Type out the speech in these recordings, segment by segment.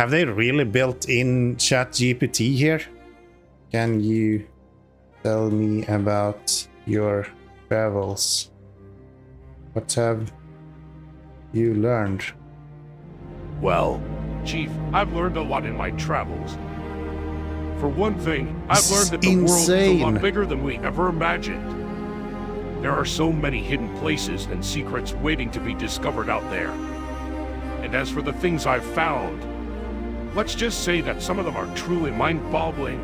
Have they really built in ChatGPT here? Can you tell me about your travels? What have you learned? Well, Chief, I've learned a lot in my travels. For one thing, I've learned that the world is a lot bigger than we ever imagined. There are so many hidden places and secrets waiting to be discovered out there. And as for the things I've found, let's just say that some of them are truly mind-boggling.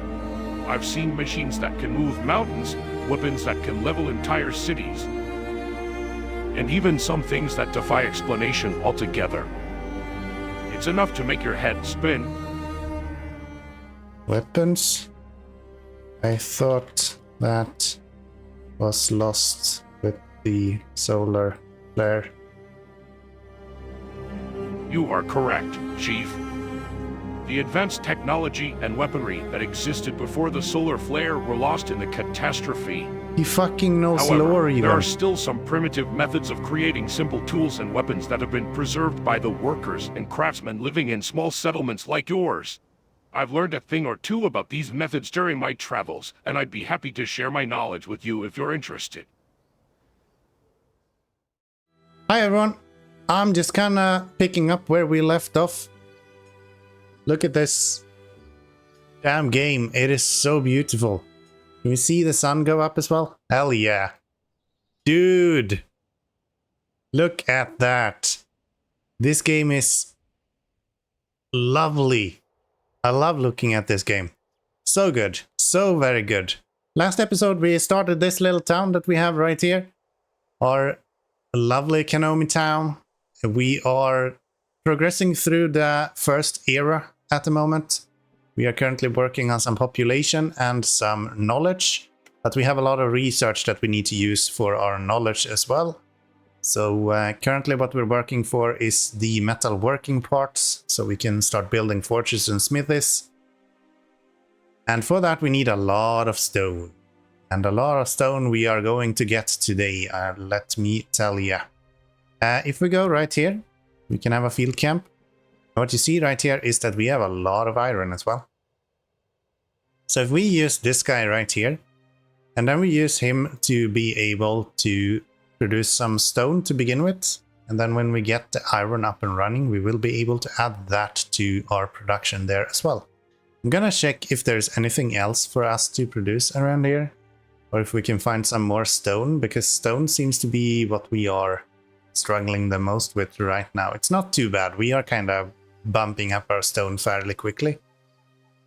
I've seen machines that can move mountains, weapons that can level entire cities, and even some things that defy explanation altogether. It's enough to make your head spin. Weapons? I thought that was lost with the solar flare. You are correct, Chief. The advanced technology and weaponry that existed before the solar flare were lost in the catastrophe. He fucking knows However, lore even. there are still some primitive methods of creating simple tools and weapons that have been preserved by the workers and craftsmen living in small settlements like yours. I've learned a thing or two about these methods during my travels, and I'd be happy to share my knowledge with you if you're interested. Hi everyone, I'm just kinda picking up where we left off. Look at this damn game, it is so beautiful. Can we see the sun go up as well? Hell yeah. Dude! Look at that. This game is lovely. I love looking at this game. So good. So very good. Last episode we started this little town that we have right here. Our lovely Keanomy town. We are progressing through the first era at the moment. We are currently working on some population and some knowledge, but we have a lot of research that we need to use for our knowledge as well. So currently what we're working for is the metal working parts, so we can start building forges and smithies. And for that we need a lot of stone. And a lot of stone we are going to get today, let me tell ya. If we go right here, we can have a field camp. What you see right here is that we have a lot of iron as well. So if we use this guy right here, and then we use him to be able to produce some stone to begin with, and then when we get the iron up and running, we will be able to add that to our production there as well. I'm gonna check if there's anything else for us to produce around here, or if we can find some more stone, because stone seems to be what we are struggling the most with right now. It's not too bad, we are kind of bumping up our stone fairly quickly.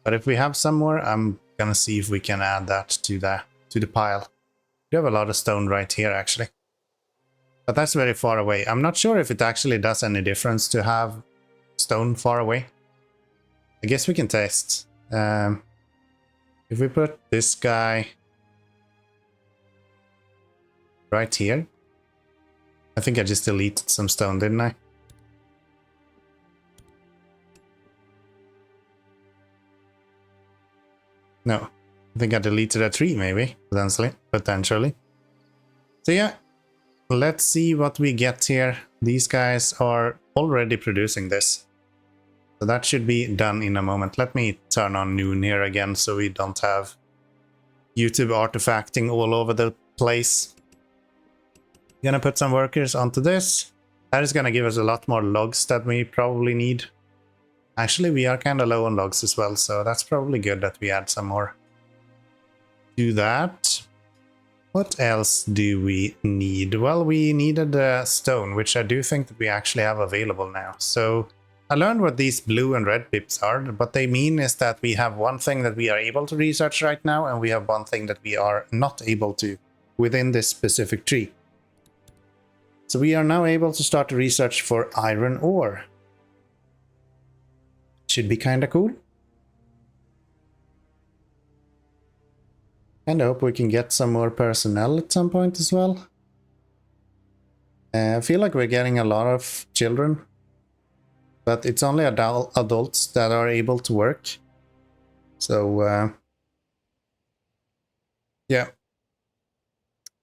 But if we have some more, I'm gonna see if we can add that to the pile. We have a lot of stone right here actually. But that's very far away. I'm not sure if it actually does any difference to have stone far away. I guess we can test. If we put this guy right here. I think I just deleted some stone, didn't I? No, I think I deleted a tree maybe, potentially. So yeah, let's see what we get here. These guys are already producing this. So that should be done in a moment. Let me turn on noon here again so we don't have YouTube artifacting all over the place. Gonna put some workers onto this. That is gonna give us a lot more logs that we probably need. Actually, we are kind of low on logs as well, so that's probably good that we add some more. Do that. What else do we need? Well, we needed stone, which I do think that we actually have available now. So I learned what these blue and red pips are. What they mean is that we have one thing that we are able to research right now, and we have one thing that we are not able to within this specific tree. So we are now able to start the research for iron ore. Should be kind of cool. And I hope we can get some more personnel at some point as well. I feel like we're getting a lot of children. But it's only adults that are able to work. So, yeah.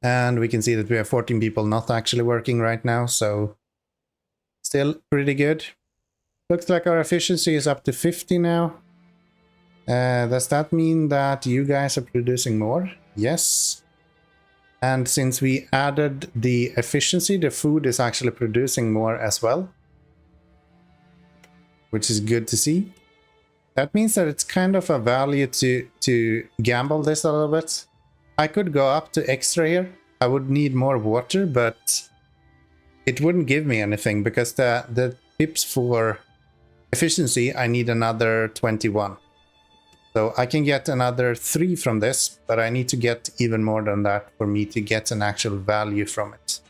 And we can see that we have 14 people not actually working right now, so still pretty good. Looks like our efficiency is up to 50 now. Does that mean that you guys are producing more? Yes. And since we added the efficiency, the food is actually producing more as well, which is good to see. That means that it's kind of a value to gamble this a little bit. I could go up to extra here. I would need more water, but it wouldn't give me anything because the tips for efficiency, I need another 21. So I can get another 3 from this, but I need to get even more than that for me to get an actual value from it.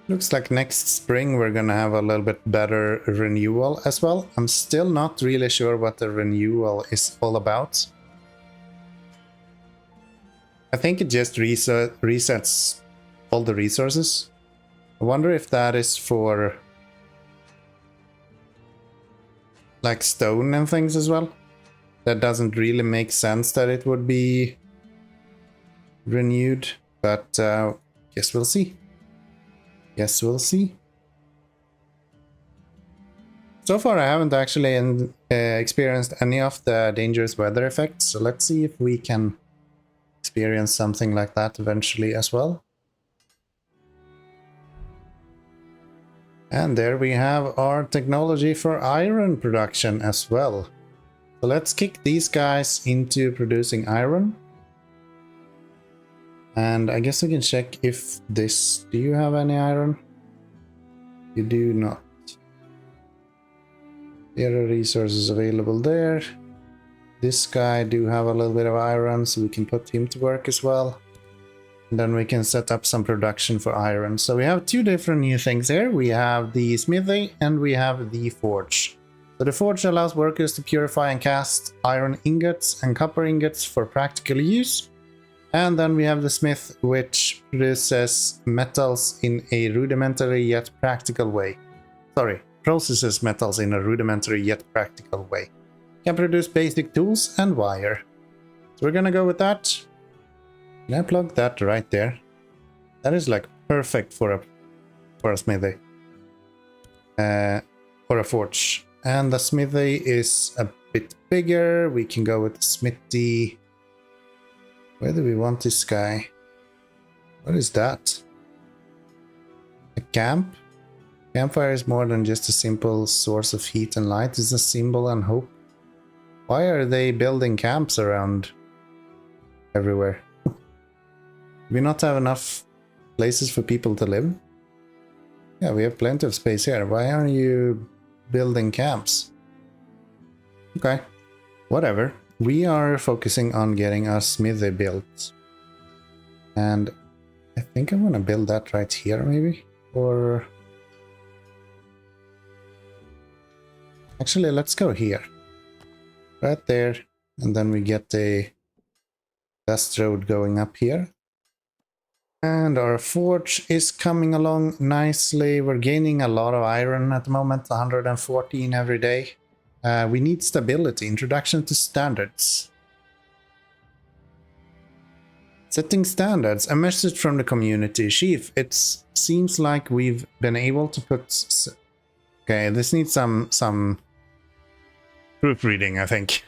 Looks like next spring we're gonna have a little bit better renewal as well. I'm still not really sure what the renewal is all about. I think it just resets all the resources. I wonder if that is for like stone and things as well. That doesn't really make sense that it would be renewed, but guess we'll see. Yes, we'll see. So far I haven't actually experienced any of the dangerous weather effects, so let's see if we can experience something like that eventually as well. And there we have our technology for iron production as well. So let's kick these guys into producing iron. And I guess I can check if this... Do you have any iron? You do not. There are resources available there. This guy do have a little bit of iron, so we can put him to work as well. And then we can set up some production for iron. So we have 2 different new things here. We have the smithy and we have the forge. So the forge allows workers to purify and cast iron ingots and copper ingots for practical use. And then we have the smith, which produces metals in a rudimentary yet practical way. Sorry, processes metals in a rudimentary yet practical way. Can produce basic tools and wire. So we're gonna go with that. Can I plug that right there? That is like perfect for a smithy. Or a forge. And the smithy is a bit bigger. We can go with the smithy. Where do we want this guy? What is that? A camp? Campfire is more than just a simple source of heat and light. It's a symbol and hope. Why are they building camps around everywhere? Do we not have enough places for people to live? Yeah, we have plenty of space here. Why aren't you building camps? Okay, whatever. We are focusing on getting our smithy built. And I think I'm gonna build that right here, maybe? Or... Actually, let's go here. Right there. And then we get a dust road going up here. And our forge is coming along nicely. We're gaining a lot of iron at the moment, 114 every day. We need stability. Introduction to standards. Setting standards. A message from the community. Chief, it seems like we've been able to put... Okay, this needs some proofreading, I think.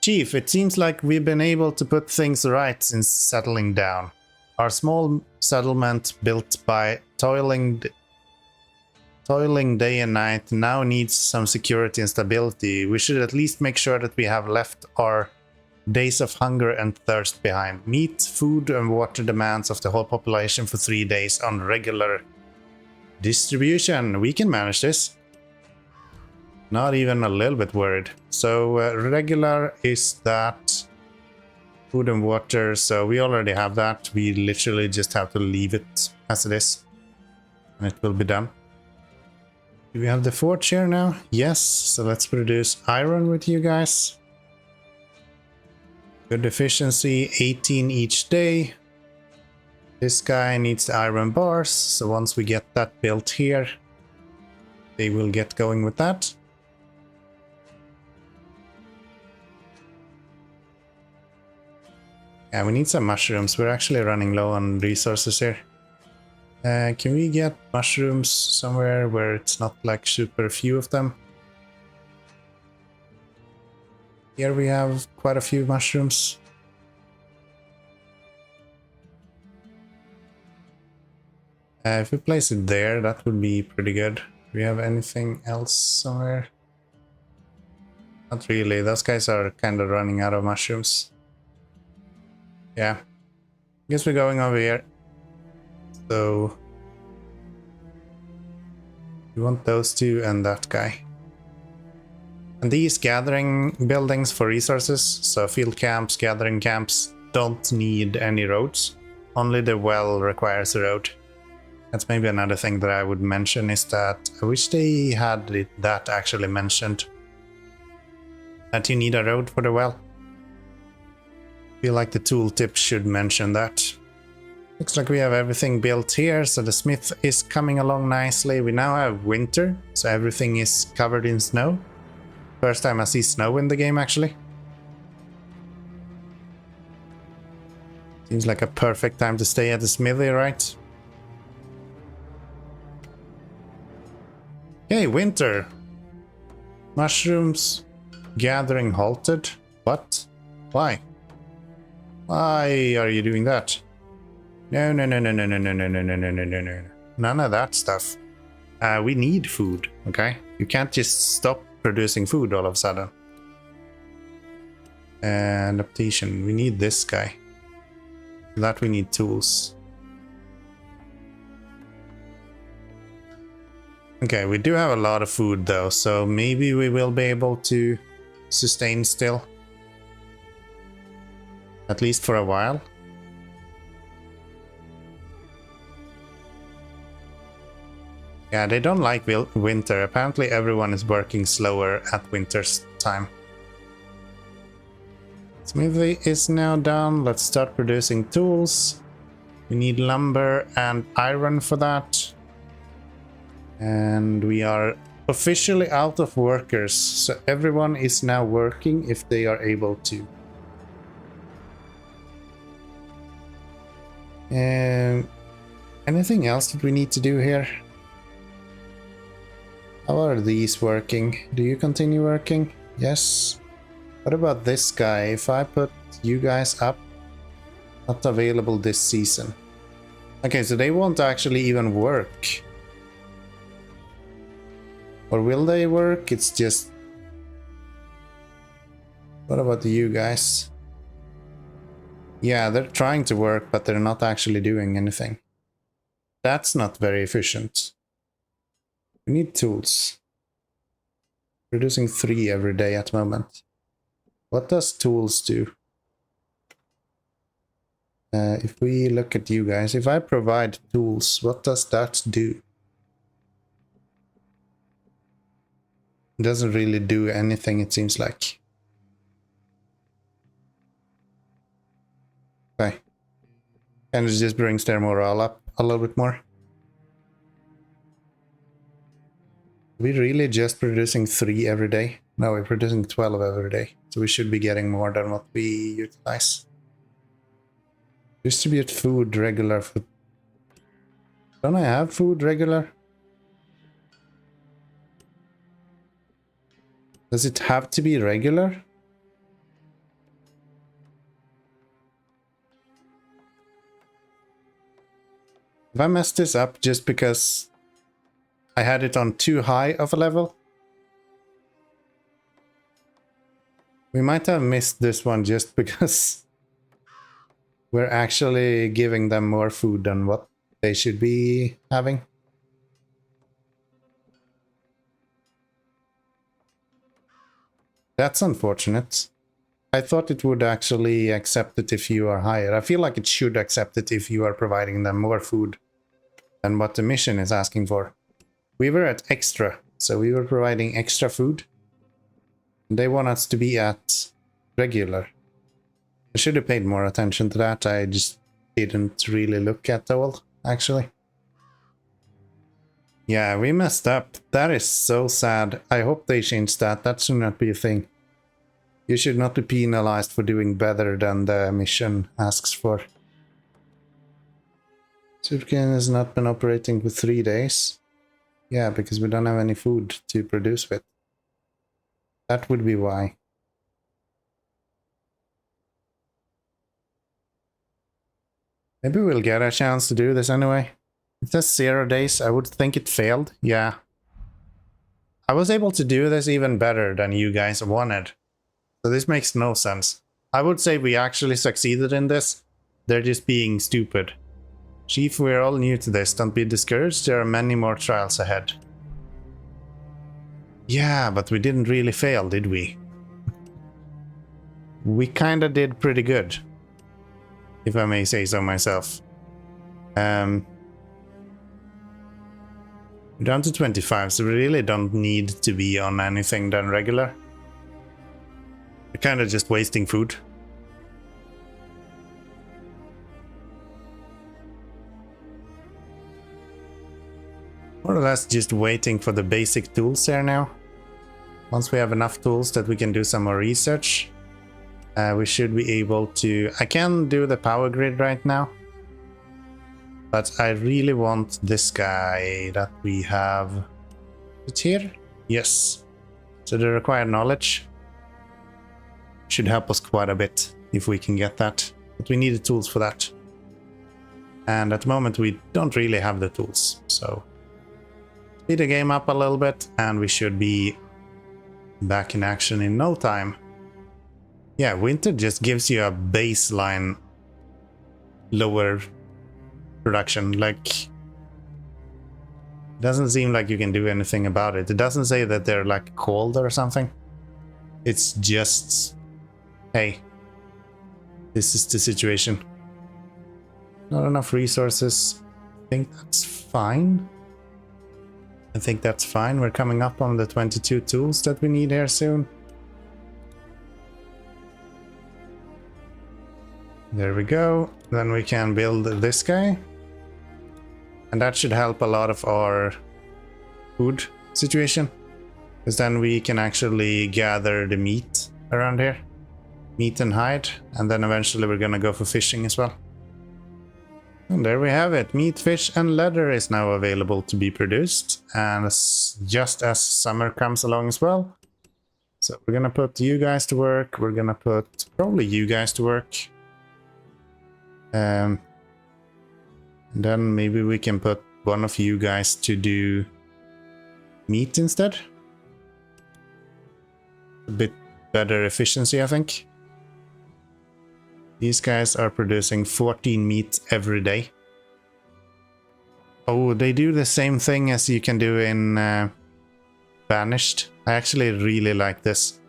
Chief, it seems like we've been able to put things right since settling down. Our small settlement, built by toiling day and night, now needs some security and stability. We should at least make sure that we have left our days of hunger and thirst behind. Meet, food and water demands of the whole population for 3 days on regular distribution. We can manage this. Not even a little bit worried. So regular is that food and water, so we already have that. We literally just have to leave it as it is and it will be done. Do we have the forge here now? Yes, so let's produce iron with you guys. Good efficiency, 18 each day. This guy needs the iron bars, so once we get that built here, they will get going with that. Yeah, we need some mushrooms. We're actually running low on resources here. Can we get mushrooms somewhere where it's not like super few of them? Here we have quite a few mushrooms. If we place it there, that would be pretty good. Do we have anything else somewhere? Not really. Those guys are kind of running out of mushrooms. Yeah. Guess we're going over here. So we want those two and that guy. And these gathering buildings for resources, so field camps, gathering camps, don't need any roads. Only the well requires a road. That's maybe another thing that I would mention, is that I wish they had that actually mentioned. That you need a road for the well. I feel like the tooltip should mention that. Looks like we have everything built here, so the smith is coming along nicely. We now have winter, so everything is covered in snow. First time I see snow in the game, actually. Seems like a perfect time to stay at the smithy, right? Okay, winter. Mushrooms gathering halted. What? Why? Why are you doing that? No. None of that stuff. We need food, okay? You can't just stop producing food all of a sudden. Adaptation. We need this guy. For that we need tools. Okay, we do have a lot of food though, so maybe we will be able to sustain still. At least for a while. Yeah, they don't like winter. Apparently everyone is working slower at winter's time. Smithy is now done. Let's start producing tools. We need lumber and iron for that. And we are officially out of workers, so everyone is now working if they are able to. And anything else that we need to do here? How are these working? Do you continue working? Yes. What about this guy? If I put you guys up, not available this season. Okay, so they won't actually even work. Or will they work? It's just... What about you guys? Yeah, they're trying to work, but they're not actually doing anything. That's not very efficient. We need tools. Producing 3 every day at the moment. What does tools do? If we look at you guys, if I provide tools, what does that do? It doesn't really do anything, it seems like. Okay. And it just brings their morale up a little bit more. We're really just producing 3 every day? No, we're producing 12 every day. So we should be getting more than what we utilize. Distribute food regular food. Don't I have food regular? Does it have to be regular? Have I messed this up just because I had it on too high of a level? We might have missed this one just because we're actually giving them more food than what they should be having. That's unfortunate. I thought it would actually accept it if you are higher. I feel like it should accept it if you are providing them more food than what the mission is asking for. We were at extra, so we were providing extra food. They want us to be at regular. I should have paid more attention to that. I just didn't really look at all, actually. Yeah, we messed up. That is so sad. I hope they change that. That should not be a thing. You should not be penalized for doing better than the mission asks for. Sugarcane has not been operating for 3 days. Yeah, because we don't have any food to produce with. That would be why. Maybe we'll get a chance to do this anyway. It says 0 days. I would think it failed. Yeah. I was able to do this even better than you guys wanted. So this makes no sense. I would say we actually succeeded in this. They're just being stupid. Chief, we're all new to this. Don't be discouraged. There are many more trials ahead. Yeah, but we didn't really fail, did we? We kinda did pretty good, if I may say so myself. We're down to 25, so we really don't need to be on anything than regular. We're kinda just wasting food. More or less just waiting for the basic tools here now. Once we have enough tools that we can do some more research, we should be able to... I can do the power grid right now, but I really want this guy that we have. It's here? Yes. So the required knowledge should help us quite a bit if we can get that, but we need the tools for that. And at the moment we don't really have the tools, so speed the game up a little bit and we should be back in action in no time. Yeah, winter just gives you a baseline lower production. Like, it doesn't seem like you can do anything about it. It doesn't say that they're like cold or something. It's just, hey, this is the situation. Not enough resources. I think that's fine. I think that's fine. We're coming up on the 22 tools that we need here soon. There we go. Then we can build this guy. And that should help a lot of our food situation. Because then we can actually gather the meat around here. Meat and hide. And then eventually we're gonna go for fishing as well. And there we have it. Meat, fish, and leather is now available to be produced. And just as summer comes along as well. So we're gonna put you guys to work. We're gonna put probably you guys to work. And then maybe we can put one of you guys to do meat instead. A bit better efficiency, I think. These guys are producing 14 meat every day. Oh, they do the same thing as you can do in Banished. I actually really like this.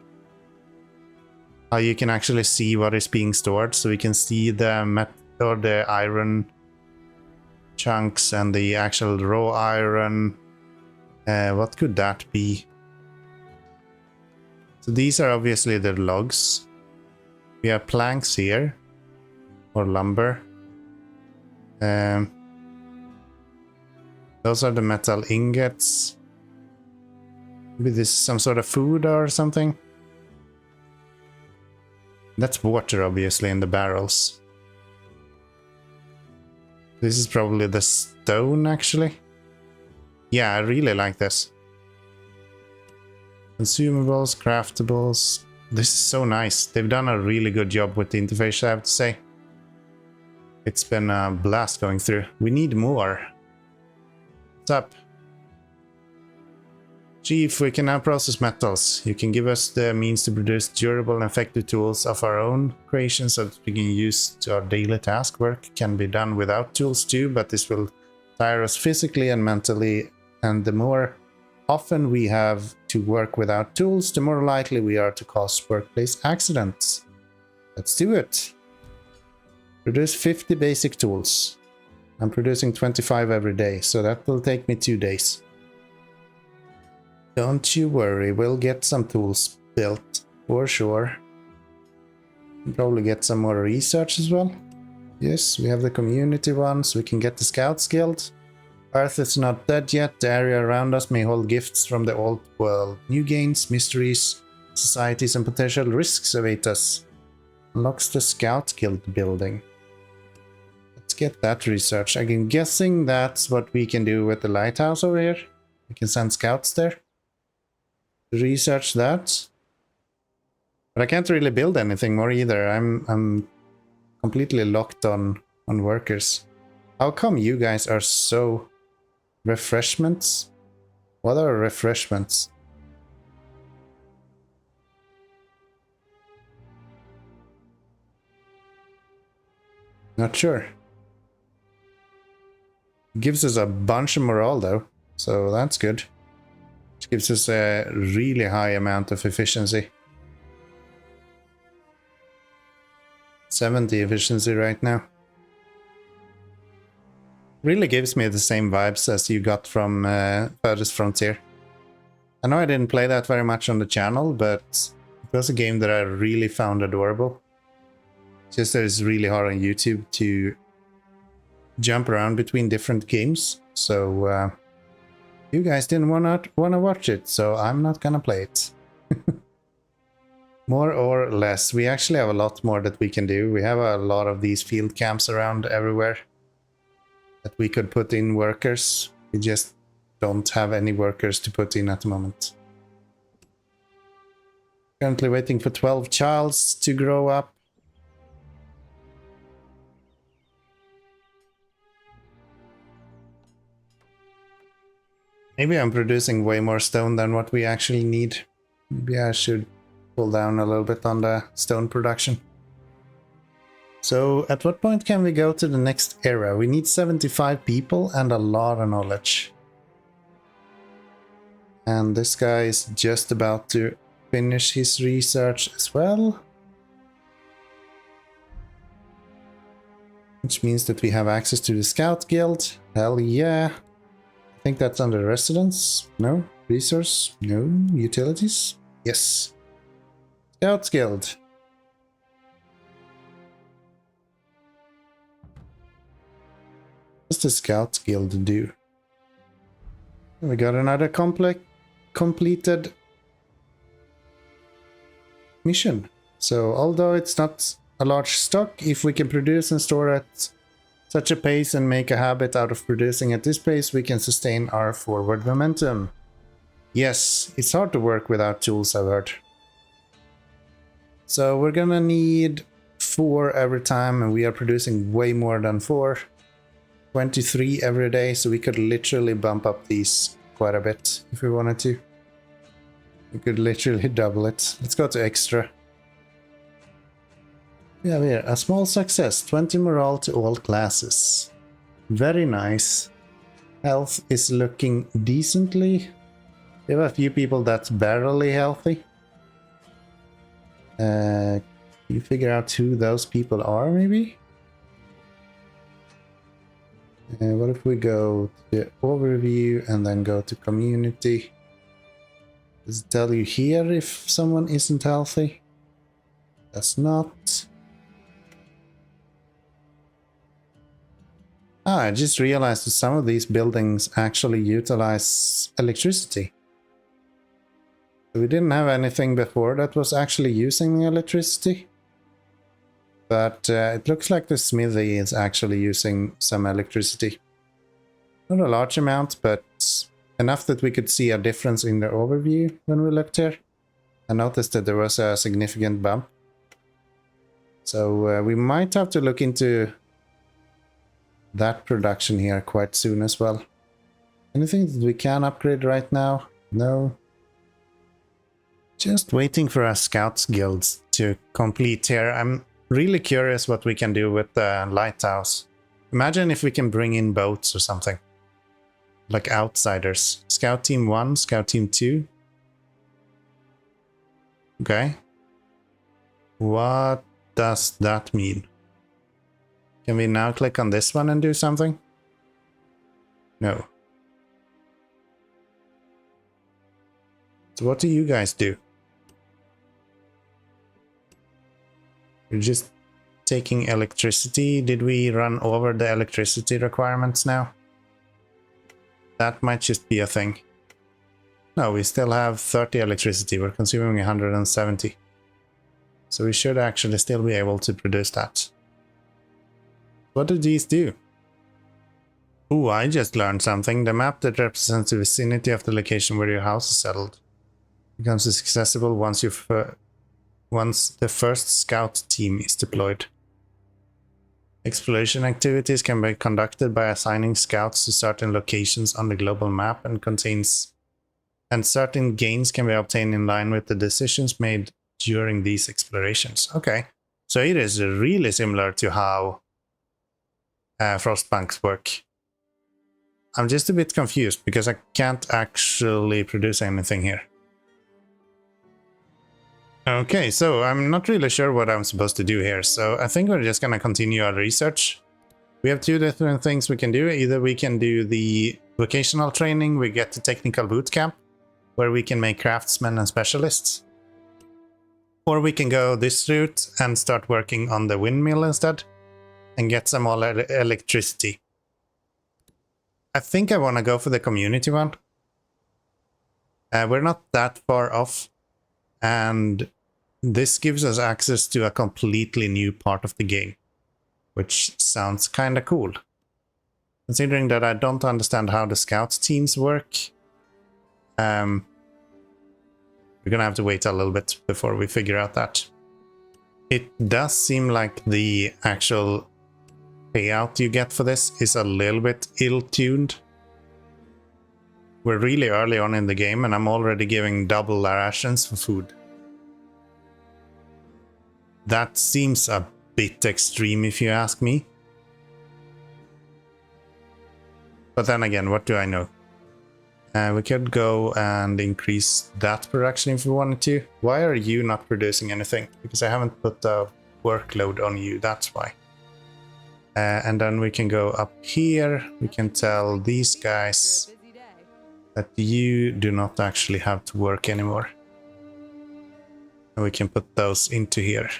How you can actually see what is being stored, so we can see the the iron chunks and the actual raw iron. What could that be? So these are obviously the logs. We have planks here, or lumber. Those are the metal ingots. Maybe this is some sort of food or something. That's water, obviously, in the barrels. This is probably the stone, actually. Yeah, I really like this. Consumables, craftables. This is so nice. They've done a really good job with the interface, I have to say. It's been a blast going through. We need more. What's up? Chief, we can now process metals. You can give us the means to produce durable and effective tools of our own creation so that we can use to our daily task. Work can be done without tools too, but this will tire us physically and mentally. And the more often we have to work without tools, the more likely we are to cause workplace accidents. Let's do it. Produce 50 basic tools. I'm producing 25 every day, so that will take me 2 days. Don't you worry, we'll get some tools built, for sure. We'll probably get some more research as well. Yes, we have the community ones, we can get the Scouts Guild. Earth is not dead yet, the area around us may hold gifts from the old world. New gains, mysteries, societies and potential risks await us. Unlocks the Scout Guild building. Let's Let's get that research. I'm guessing that's what we can do with the lighthouse over here. We can send scouts there. Research that. But I can't really build anything more either. I'm completely locked on workers. How come you guys are so... Refreshments? What are refreshments? Not sure. Gives us a bunch of morale though, so that's good. It gives us a really high amount of efficiency. 70 efficiency right now. Really gives me the same vibes as you got from Furthest Frontier. I know I didn't play that very much on the channel, but it was a game that I really found adorable. Just that it's really hard on YouTube to jump around between different games, so you guys didn't wanna watch it, so I'm not gonna play it. More or less, we actually have a lot more that we can do. We have a lot of these field camps around everywhere that we could put in workers. We just don't have any workers to put in at the moment. Currently waiting for 12 childs to grow up. Maybe I'm producing way more stone than what we actually need. Maybe I should pull down a little bit on the stone production. So at what point can we go to the next era? We need 75 people and a lot of knowledge. And this guy is just about to finish his research as well. Which means that we have access to the Scout Guild. Hell yeah. I think that's under residence. No. Resource. No. Utilities. Yes. Scouts Guild. What does the Scouts Guild do? We got another completed mission. So although it's not a large stock, if we can produce and store at such a pace and make a habit out of producing at this pace, we can sustain our forward momentum. Yes, it's hard to work without tools, I've heard. So we're gonna need 4 every time, and we are producing way more than 4. 23 every day, so we could literally bump up these quite a bit if we wanted to. We could literally double it. Let's go to extra. We have here a small success, 20 morale to all classes. Very nice. Health is looking decently. We have a few people that's barely healthy. Can you figure out who those people are, maybe? What if we go to the overview and then go to community? Does it tell you here if someone isn't healthy? That's not. I just realized that some of these buildings actually utilize electricity. We didn't have anything before that was actually using electricity. But it looks like the smithy is actually using some electricity. Not a large amount, but enough that we could see a difference in the overview when we looked here. I noticed that there was a significant bump. So we might have to look into that production here quite soon as well. Anything that we can upgrade right now? No. Just waiting for our Scouts Guilds to complete here. I'm really curious what we can do with the lighthouse. Imagine if we can bring in boats or something. Like outsiders. Scout Team 1, Scout Team 2. Okay. What does that mean? Can we now click on this one and do something? No. So what do you guys do? You're just taking electricity. Did we run over the electricity requirements now? That might just be a thing. No, we still have 30 electricity. We're consuming 170. So we should actually still be able to produce that. What do these do? Ooh, I just learned something. The map that represents the vicinity of the location where your house is settled becomes accessible once the first scout team is deployed. Exploration activities can be conducted by assigning scouts to certain locations on the global map and certain gains can be obtained in line with the decisions made during these explorations. Okay, so it is really similar to how Frostpunks work. I'm just a bit confused because I can't actually produce anything here. Okay, so I'm not really sure what I'm supposed to do here, so I think we're just gonna continue our research. We have two different things we can do. Either we can do the vocational training, we get the technical boot camp, where we can make craftsmen and specialists. Or we can go this route and start working on the windmill instead, and get some more electricity. I think I want to go for the community one. We're not that far off, and this gives us access to a completely new part of the game, which sounds kind of cool. Considering that I don't understand how the scout teams work, we're gonna have to wait a little bit before we figure out that. It does seem like the actual payout you get for this is a little bit ill-tuned. We're really early on in the game and I'm already giving double rations for food. That seems a bit extreme if you ask me. But then again, what do I know? We could go and increase that production if we wanted to. Why are you not producing anything? Because I haven't put the workload on you, that's why. And then we can go up here. We can tell these guys that you do not actually have to work anymore. And we can put those into here.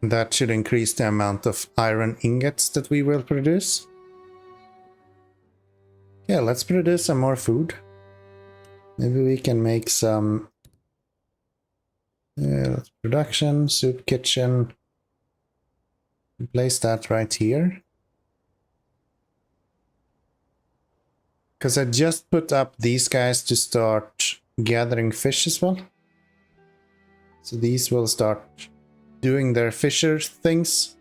That should increase the amount of iron ingots that we will produce. Yeah, let's produce some more food. Maybe we can make some production, soup kitchen. Place that right here. Because I just put up these guys to start gathering fish as well. So these will start doing their fisher things.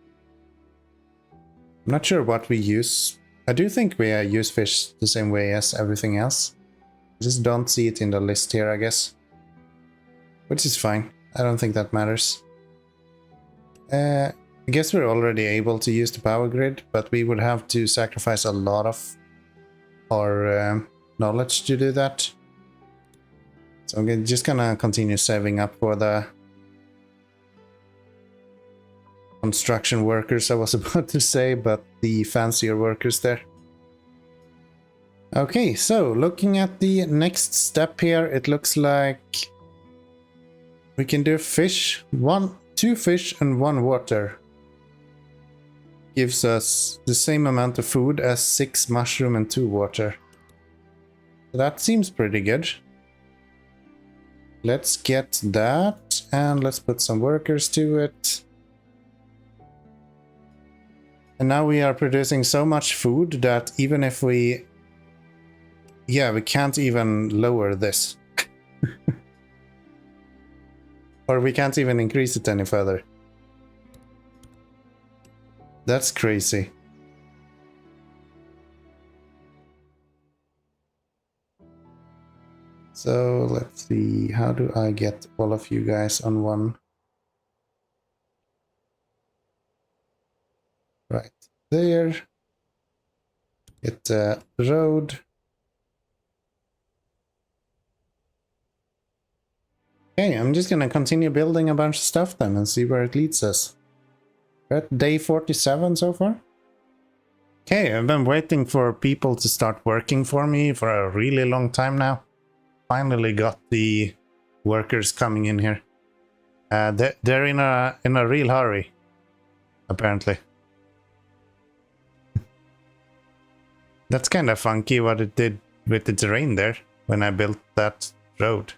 I'm not sure what we use. I do think we use fish the same way as everything else. I just don't see it in the list here, I guess. Which is fine. I don't think that matters. I guess we're already able to use the power grid, but we would have to sacrifice a lot of our knowledge to do that. So I'm just gonna continue saving up for the construction workers I was about to say, but the fancier workers there. Okay, so looking at the next step here, it looks like we can do fish, 2 fish and 1 water. Gives us the same amount of food as 6 mushroom and 2 water. So that seems pretty good. Let's get that and let's put some workers to it. And now we are producing so much food that even if we can't even lower this. Or we can't even increase it any further. That's crazy. So let's see, how do I get all of you guys on one? Right there. Get a road. Okay, I'm just gonna continue building a bunch of stuff then and see where it leads us. We're at day 47 so far. Okay, I've been waiting for people to start working for me for a really long time now. Finally got the workers coming in here. They're in a real hurry, apparently. That's kind of funky what it did with the terrain there when I built that road.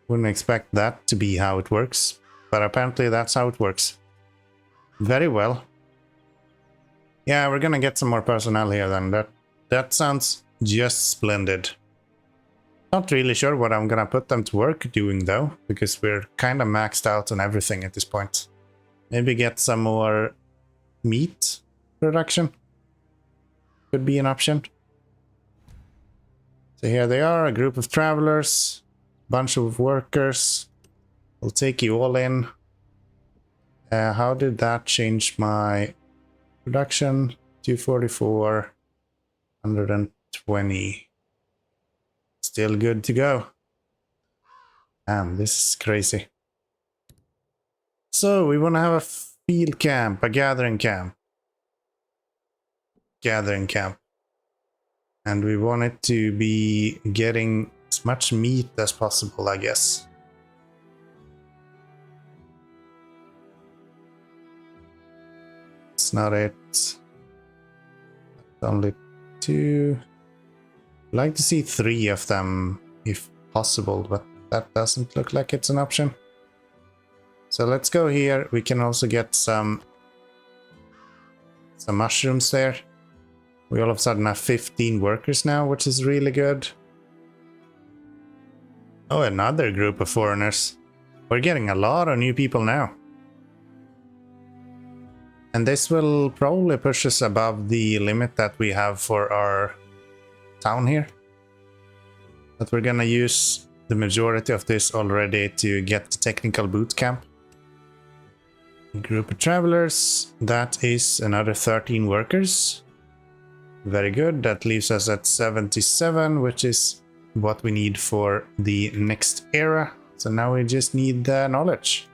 Wouldn't expect that to be how it works, but apparently that's how it works. Very well. Yeah, we're gonna get some more personnel here then. That sounds just splendid. Not really sure what I'm gonna put them to work doing though, because we're kind of maxed out on everything at this point. Maybe get some more meat production. Could be an option. So here they are, a group of travelers, bunch of workers. We'll take you all in. How did that change my production? 244, 120. Still good to go. Damn, this is crazy. So we want to have a field camp, a gathering camp. Gathering camp. And we want it to be getting as much meat as possible, I guess. It's not it. It's only 2. I'd like to see 3 of them if possible, but that doesn't look like it's an option. So let's go here. We can also get some mushrooms there. We all of a sudden have 15 workers now, which is really good. Oh, another group of foreigners. We're getting a lot of new people now. And this will probably push us above the limit that we have for our town here. But we're gonna use the majority of this already to get the technical boot camp. Group of travelers, that is another 13 workers. Very good, that leaves us at 77, which is what we need for the next era. So now we just need the knowledge.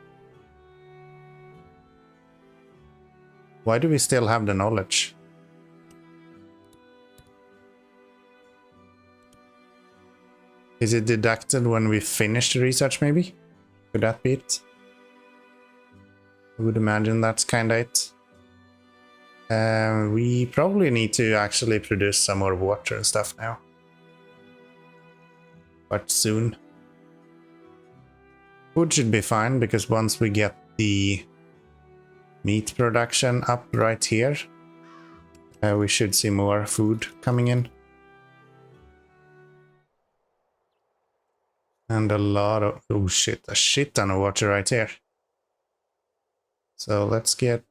Why do we still have the knowledge? Is it deducted when we finish the research maybe? Could that be it? I would imagine that's kinda it. We probably need to actually produce some more water and stuff now. But soon. Food should be fine, because once we get the meat production up right here, we should see more food coming in. And a lot of, oh shit, a shit ton of water right here. So let's get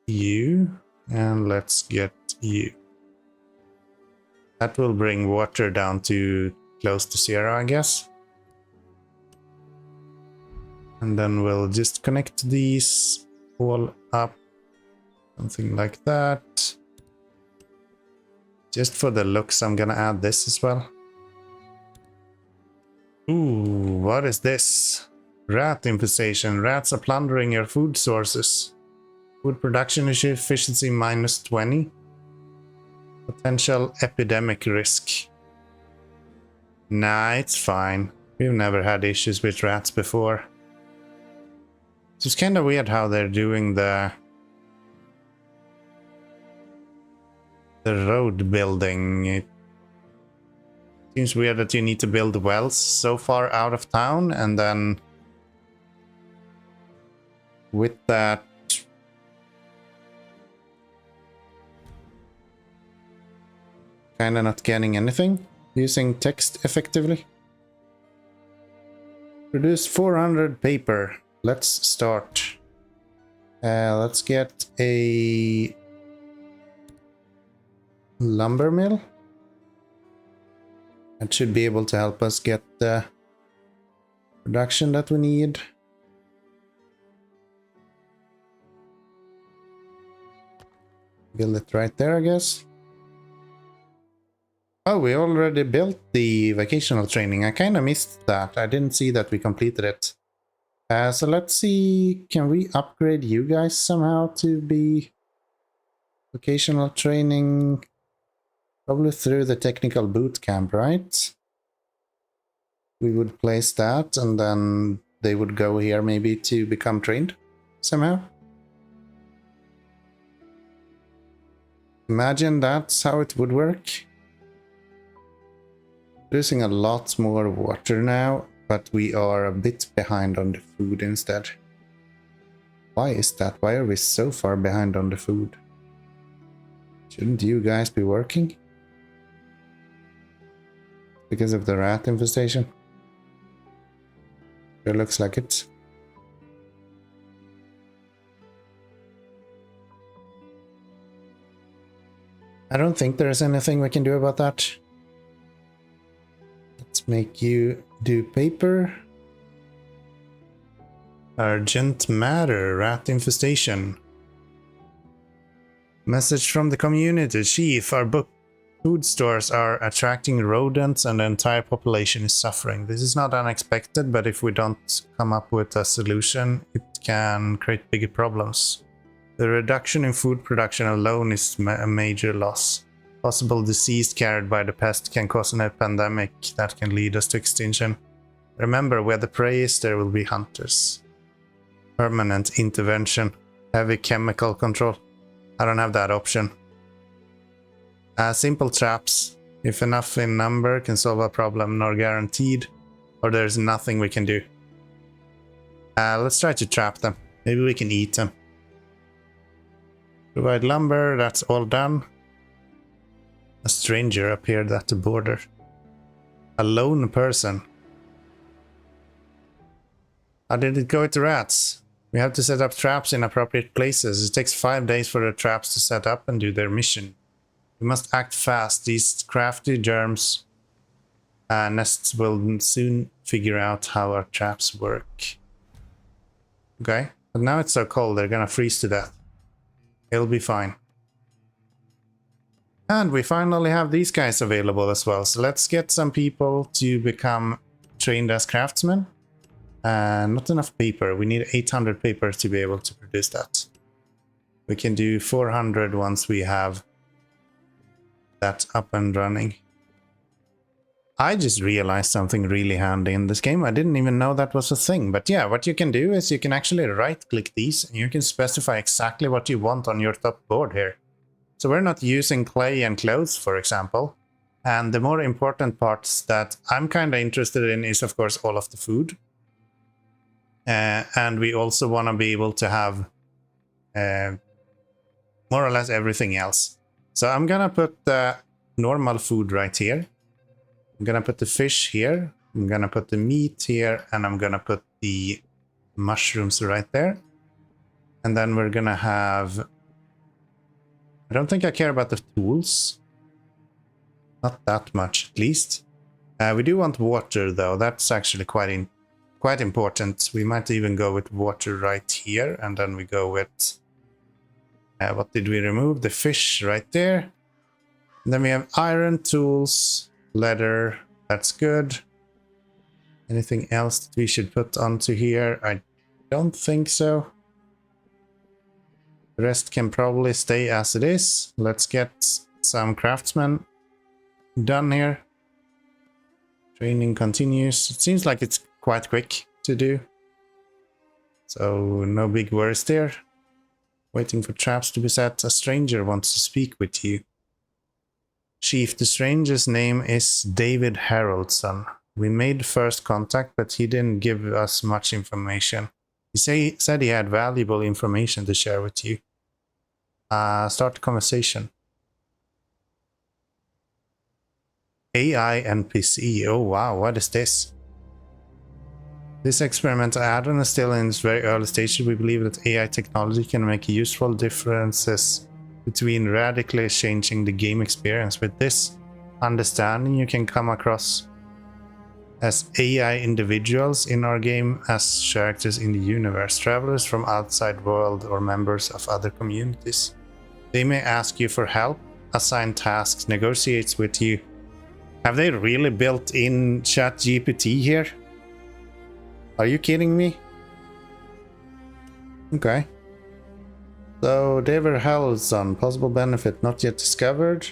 you, and let's get you. That will bring water down to close to 0, I guess. And then we'll just connect these all up. Something like that. Just for the looks, I'm gonna add this as well. Ooh, what is this? Rat infestation. Rats are plundering your food sources. Food production issue, efficiency -20. Potential epidemic risk. Nah, it's fine. We've never had issues with rats before. So it's kind of weird how they're doing the road building. It seems weird that you need to build wells so far out of town, and then with that kind of not getting anything. Using text effectively. Produce 400 paper. Let's start. Let's get a lumber mill. That should be able to help us get the production that we need. Build it right there, I guess. Oh, we already built the vocational training. I kind of missed that. I didn't see that we completed it. So let's see, can we upgrade you guys somehow to be vocational training? Probably through the technical boot camp, right? We would place that, and then they would go here maybe to become trained somehow. Imagine that's how it would work. Producing a lot more water now. but we are a bit behind on the food instead. Why is that? Why are we so far behind on the food? Shouldn't you guys be working? Because of the rat infestation? It looks like it. I don't think there's anything we can do about that. Let's make you do paper. Urgent matter, rat infestation. Message from the community. Chief, our food stores are attracting rodents and the entire population is suffering. This is not unexpected, but if we don't come up with a solution, it can create bigger problems. The reduction in food production alone is a major loss. Possible disease carried by the pest can cause a pandemic that can lead us to extinction. Remember, where the prey is, there will be hunters. Permanent intervention. Heavy chemical control. I don't have that option. Simple traps. If enough in number can solve a problem, nor guaranteed, or there's nothing we can do. Let's try to trap them. Maybe we can eat them. Provide lumber, that's all done. A stranger appeared at the border. A lone person. How did it go with the rats? We have to set up traps in appropriate places. It takes 5 days for the traps to set up and do their mission. We must act fast. These crafty germs nests will soon figure out how our traps work. Okay, but now it's so cold they're gonna freeze to death. It'll be fine. And we finally have these guys available as well. So let's get some people to become trained as craftsmen. Not enough paper. We need 800 paper to be able to produce that. We can do 400 once we have that up and running. I just realized something really handy in this game. I didn't even know that was a thing. But yeah, what you can do is you can actually right-click these and you can specify exactly what you want on your top board here. So we're not using clay and clothes, for example. And the more important parts that I'm kind of interested in is, of course, all of the food. And we also want to be able to have more or less everything else. So I'm going to put the normal food right here. I'm going to put the fish here. I'm going to put the meat here. And I'm going to put the mushrooms right there. And then we're going to have... I don't think I care about the tools. Not that much, at least. We do want water, though. That's actually quite important. We might even go with water right here. And then we go with... what did we remove? The fish right there. And then we have iron, tools, leather. That's good. Anything else that we should put onto here? I don't think so. The rest can probably stay as it is. Let's get some craftsmen done here. Training continues. It seems like it's quite quick to do. So no big worries there. Waiting for traps to be set. A stranger wants to speak with you. Chief, the stranger's name is David Haroldson. We made first contact, but he didn't give us much information. He said he had valuable information to share with you. Start the conversation. AI NPC. Oh wow, what is this? This experimental add-on is still in its very early stages. We believe that AI technology can make useful differences between radically changing the game experience. With this understanding, you can come across as AI individuals in our game as characters in the universe, travelers from outside world or members of other communities. They may ask you for help, assign tasks, negotiate with you. Have they really built in ChatGPT here? Are you kidding me? Okay. So, David Haroldson, possible benefit not yet discovered.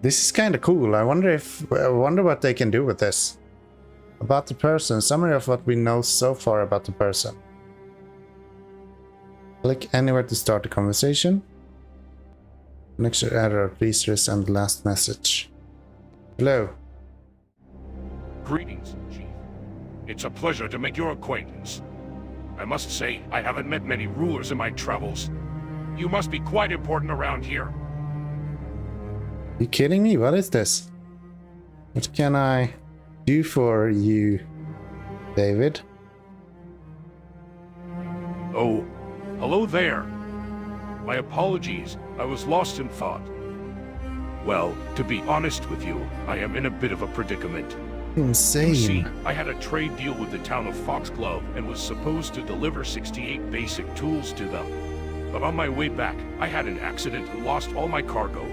This is kind of cool. I wonder what they can do with this. About the person, summary of what we know so far about the person. Click anywhere to start a conversation. Connection error, please resend last message. Hello. Greetings, Chief. It's a pleasure to make your acquaintance. I must say, I haven't met many rulers in my travels. You must be quite important around here. You kidding me? What is this? What can I do for you, David? Oh, hello there. My apologies, I was lost in thought. Well, to be honest with you, I am in a bit of a predicament. Insane. You see, I had a trade deal with the town of Foxglove and was supposed to deliver 68 basic tools to them. But on my way back, I had an accident and lost all my cargo.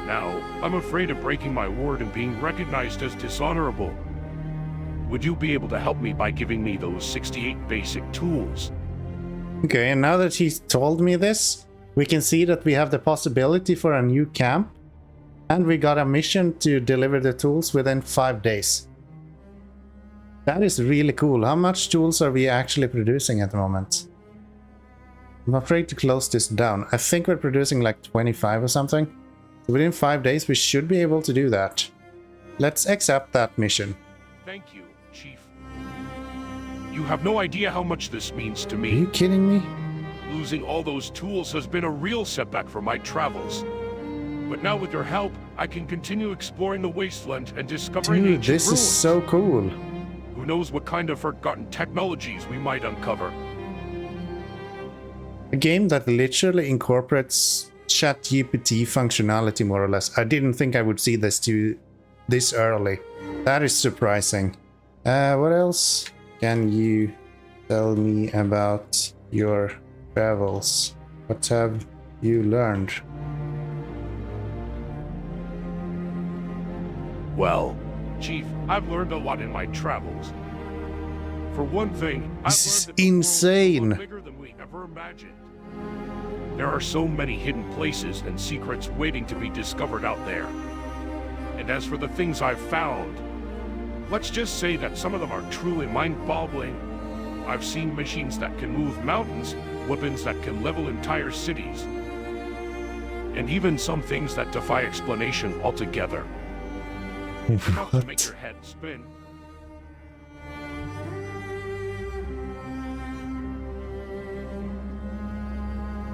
Now, I'm afraid of breaking my word and being recognized as dishonorable. Would you be able to help me by giving me those 68 basic tools? Okay, and now that he's told me this, we can see that we have the possibility for a new camp. And we got a mission to deliver the tools within 5 days. That is really cool. How much tools are we actually producing at the moment? I'm afraid to close this down. I think we're producing like 25 or something. So within 5 days we should be able to do that. Let's accept that mission. Thank you, Chief. You have no idea how much this means to Are me. you kidding me? Losing all those tools has been a real setback for my travels. But now with your help, I can continue exploring the wasteland and discovering Dude, ancient this ruins. is so cool. Who knows what kind of forgotten technologies we might uncover. A game that literally incorporates ChatGPT functionality more or less. I didn't think I would see this early. That is surprising. What else can you tell me about your travels? What have you learned? Well, Chief, I've learned a lot in my travels. For one thing, I've This is learned that the world is a insane. lot bigger than we ever imagined. There are so many hidden places and secrets waiting to be discovered out there. And as for the things I've found, let's just say that some of them are truly mind-boggling. I've seen machines that can move mountains, weapons that can level entire cities, and even some things that defy explanation altogether. Enough to make your head spin.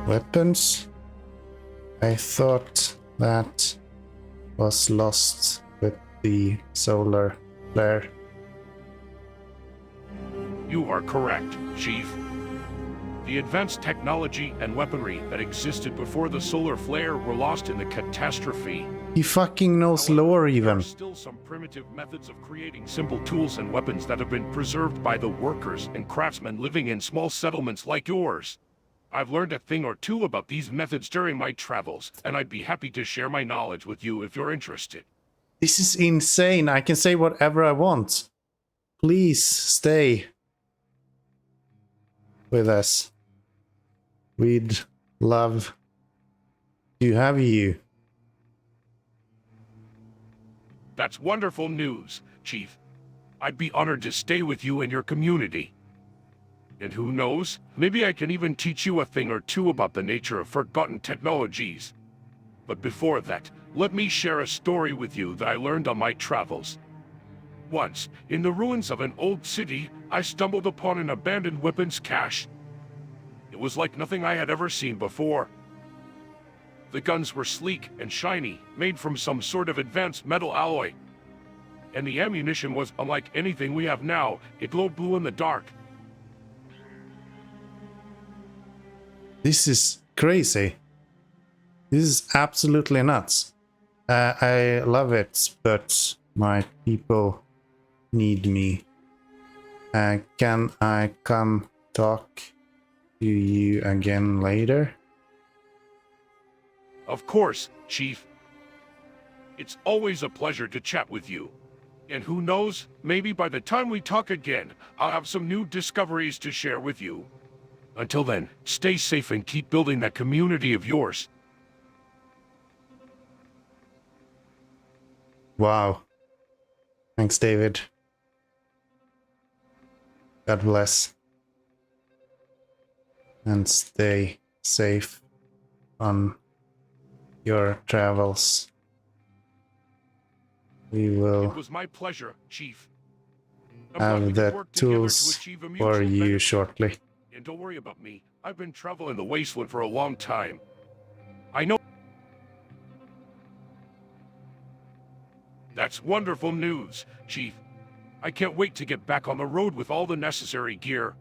Weapons? I thought that was lost with the solar flare. You are correct, Chief. The advanced technology and weaponry that existed before the solar flare were lost in the catastrophe. He fucking knows However, lore there even. are still some primitive methods of creating simple tools and weapons that have been preserved by the workers and craftsmen living in small settlements like yours. I've learned a thing or two about these methods during my travels, and I'd be happy to share my knowledge with you if you're interested. This is insane. I can say whatever I want. Please stay with us. We'd love to have you. That's wonderful news, Chief. I'd be honored to stay with you and your community. And who knows, maybe I can even teach you a thing or two about the nature of forgotten technologies. But before that, let me share a story with you that I learned on my travels. Once, in the ruins of an old city, I stumbled upon an abandoned weapons cache. It was like nothing I had ever seen before. The guns were sleek and shiny, made from some sort of advanced metal alloy. And the ammunition was unlike anything we have now. It glowed blue in the dark. This is crazy. This is absolutely nuts. I love it, but my people need me. Can I come talk to you again later? Of course, Chief. It's always a pleasure to chat with you. And who knows, maybe by the time we talk again, I'll have some new discoveries to share with you. Until then, stay safe and keep building that community of yours. Wow. Thanks, David. God bless. And stay safe on your travels. We will... It was my pleasure, Chief. have the tools for you shortly. And don't worry about me. I've been traveling the wasteland for a long time. I know. That's wonderful news, Chief. I can't wait to get back on the road with all the necessary gear.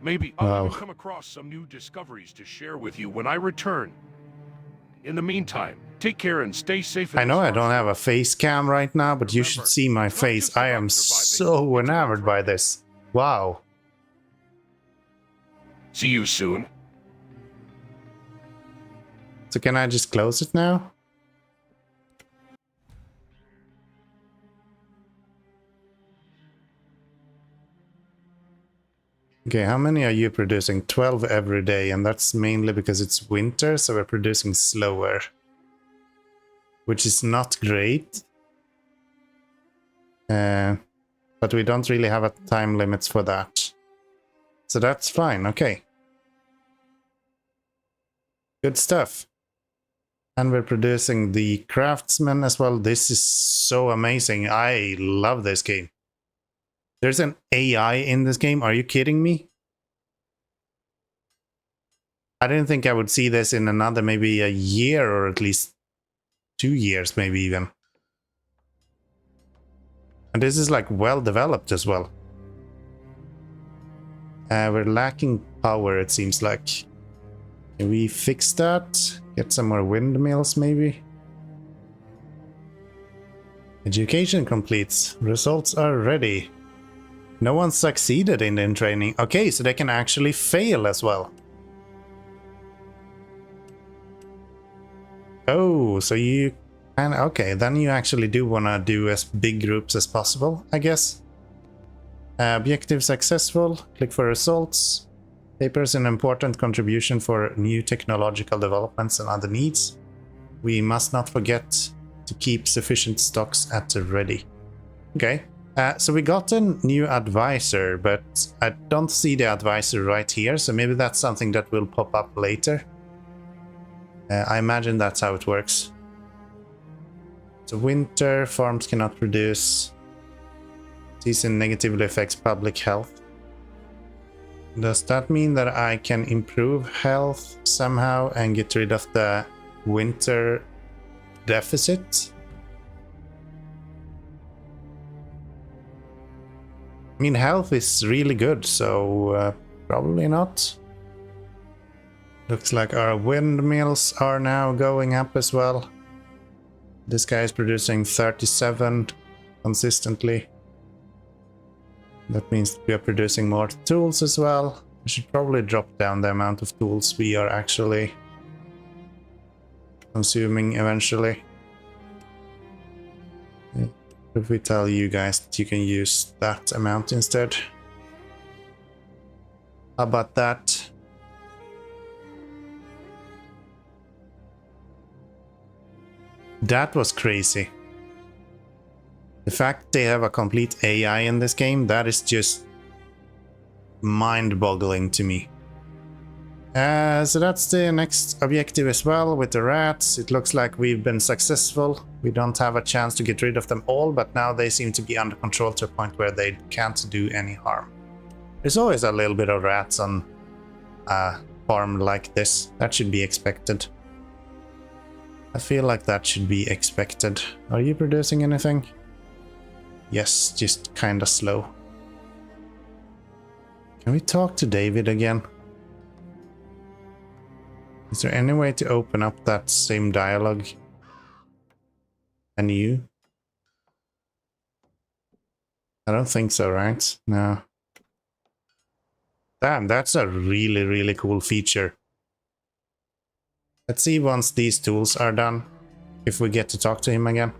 Maybe I'll even come across some new discoveries to share with you when I return. In the meantime, take care and stay safe. I know I don't have a face cam right now, but you should see my face. I am so enamored by this. Wow. See you soon. So can I just close it now? Okay, how many are you producing? 12 every day, and that's mainly because it's winter, so we're producing slower. Which is not great. But we don't really have a time limit for that. So that's fine, okay. Good stuff. And we're producing the craftsman as well. This is so amazing. I love this game. There's an AI in this game. Are you kidding me? I didn't think I would see this in another maybe a year or at least 2 years maybe even. And this is like well developed as well. We're lacking power, it seems like. Can we fix that? Get some more windmills maybe? Education complete. Results are ready. No one succeeded in training. Okay, so they can actually fail as well. Oh, so you can... Okay, then you actually do want to do as big groups as possible, I guess. Objective successful. Click for results. Paper is an important contribution for new technological developments and other needs. We must not forget to keep sufficient stocks at the ready. Okay. So we got a new advisor, but I don't see the advisor right here, so maybe that's something that will pop up later. I imagine that's how it works. So winter, farms cannot produce. Season negatively affects public health. Does that mean that I can improve health somehow and get rid of the winter deficit? I mean, health is really good, so probably not. Looks like our windmills are now going up as well. This guy is producing 37 consistently. That means we are producing more tools as well. We should probably drop down the amount of tools we are actually consuming eventually. If we tell you guys that you can use that amount instead. How about that? That was crazy. The fact they have a complete AI in this game, that is just mind-boggling to me. So that's the next objective as well with the rats. It looks like we've been successful. We don't have a chance to get rid of them all, but now they seem to be under control to a point where they can't do any harm. There's always a little bit of rats on a farm like this. That should be expected. I feel like that should be expected. Are you producing anything? Yes, just kinda slow. Can we talk to David again? Is there any way to open up that same dialogue? And you? I don't think so, right? No. Damn, that's a really, really cool feature. Let's see once these tools are done, if we get to talk to him again.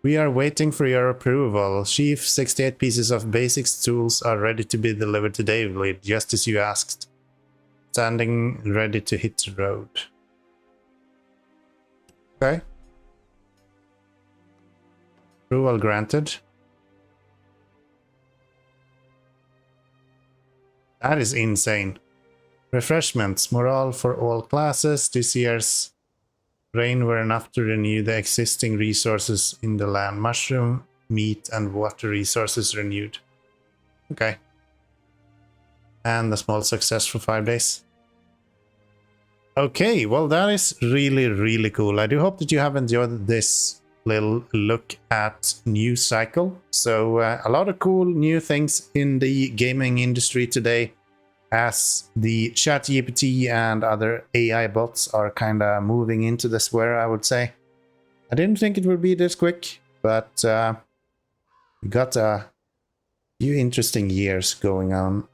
We are waiting for your approval. Chief, 68 pieces of basics tools are ready to be delivered to David, just as you asked. Standing ready to hit the road. Okay. Approval granted. That is insane. Refreshments, morale for all classes. This year's rain were enough to renew the existing resources in the land. Mushroom meat and water resources renewed. Okay. And a small success for 5 days. Okay, well that is really, really cool. I do hope that you have enjoyed this little look at news cycle. So a lot of cool new things in the gaming industry today, as the ChatGPT and other AI bots are kind of moving into the sphere, I would say. I didn't think it would be this quick, but we got a few interesting years going on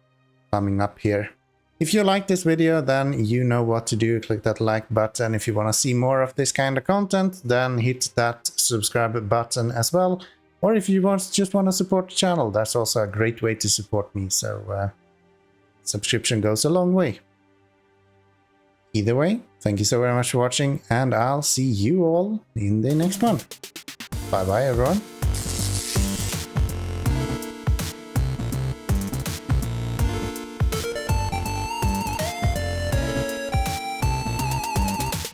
coming up here. If you like this video, then you know what to do. Click that like button. If you want to see more of this kind of content, then hit that subscribe button as well. Or if you just want to support the channel, that's also a great way to support me. So subscription goes a long way. Either way, thank you so very much for watching, and I'll see you all in the next one. Bye bye everyone.